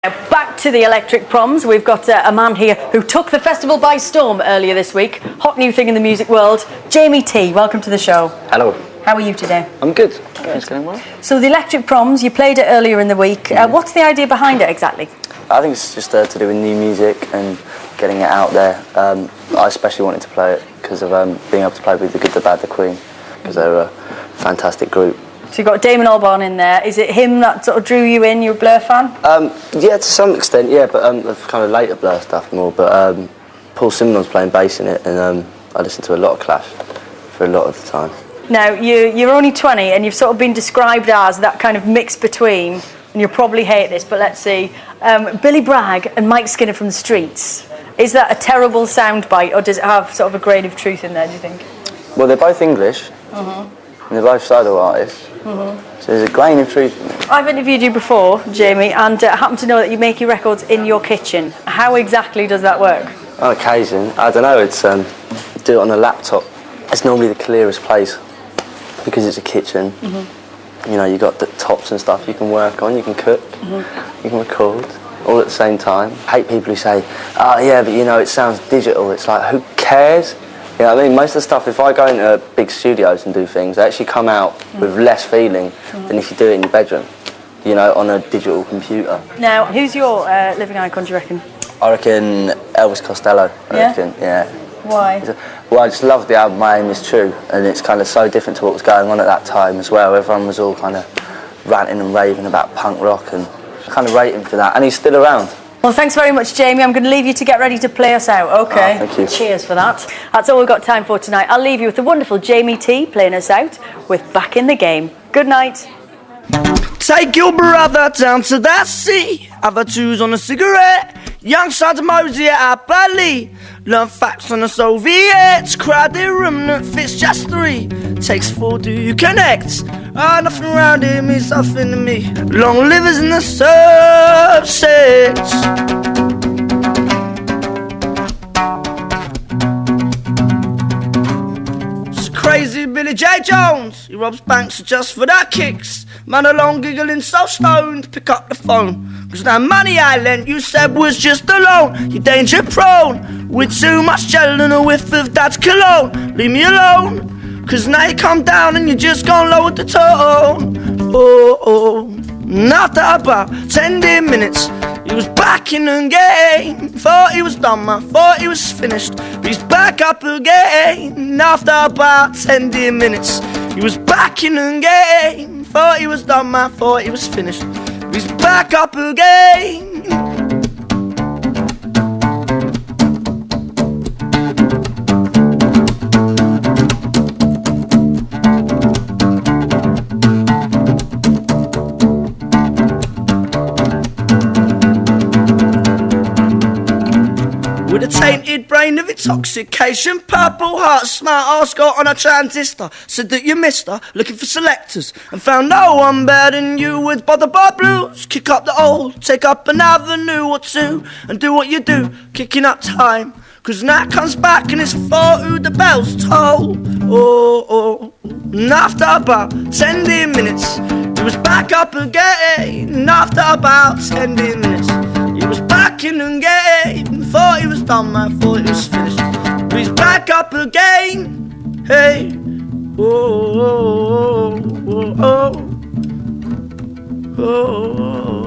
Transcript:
Back to the Electric Proms. We've got a man here who took the festival by storm earlier this week. Hot new thing in the music world. Jamie T, welcome to the show. Hello. How are you today? I'm good. It's going well. So the Electric Proms, you played it earlier in the week. What's the idea behind it exactly? I think it's just to do with new music and getting it out there. I especially wanted to play it because of being able to play with The Good, The Bad, The Queen, because they're a fantastic group. So you've got Damon Albarn in there. Is it him that sort of drew you in? You're a Blur fan? Yeah, to some extent, yeah, but of kind of later Blur stuff more. But Paul Simonon playing bass in it, and I listened to a lot of Clash for a lot of the time. Now, you're only 20, and you've sort of been described as that kind of mix between, and you'll probably hate this, but let's see, Billy Bragg and Mike Skinner from the Streets. Is that a terrible soundbite, or does it have sort of a grain of truth in there, do you think? Well, they're both English, and they're both solo artists. So there's a grain of truth in it. I've interviewed you before, Jamie, and I happen to know that you make your records in your kitchen. How exactly does that work? On occasion, I don't know, it's do it on a laptop. It's normally the clearest place because it's a kitchen. You know, you've got the tops and stuff you can work on, you can cook, you can record, all at the same time. I hate people who say, oh yeah, but you know, it sounds digital. It's like, who cares? You know what I mean? Most of the stuff, if I go into big studios and do things, they actually come out with less feeling than if you do it in your bedroom, you know, on a digital computer. Now, who's your living icon, do you reckon? I reckon Elvis Costello, yeah. Why? Well, I just love the album My Aim Is True, and it's kind of so different to what was going on at that time as well. Everyone was all kind of ranting and raving about punk rock, and I kind of rate him for that, and he's still around. Well, thanks very much, Jamie. I'm going to leave you to get ready to play us out, okay? Thank you. Cheers for that. That's all we've got time for tonight. I'll leave you with the wonderful Jamie T playing us out with Back in the Game. Good night. Take your brother down to that sea, other twos on a cigarette. Young Sergeant Mosey at Bradley, learn facts on the Soviets. Crowded room that fits just three, takes four, do you connect? Ah, nothing around here means nothing to me. Long livers in the subsets. Crazy Billy J. Jones, he robs banks just for that kicks. Man alone giggling so stoned, pick up the phone, cause that money I lent you said was just a loan. You're danger prone, with too much gel and a whiff of dad's cologne. Leave me alone, cause now you come down and you just gone lower the tone. And after about 10 minutes, he was back in the game. Thought he was done, man, thought he was finished, but he's back up again. And after about 10 minutes, he was back in the game. Thought he was done, man, thought he was finished, but he's back up again. With a tainted brain of intoxication, purple heart, smart ass got on a transistor. Said that you missed her, looking for selectors, and found no one better than you with Bother Bar Blues. Kick up the old, take up an avenue or two, and do what you do, kicking up time. Cause night comes back and it's for who the bells toll. And after about 10 minutes, he was back up again. And after about 10 minutes, he was back in the game. Thought he was done, man, thought he was finished, but he's back up again. Hey, oh, oh, oh, oh, oh, oh.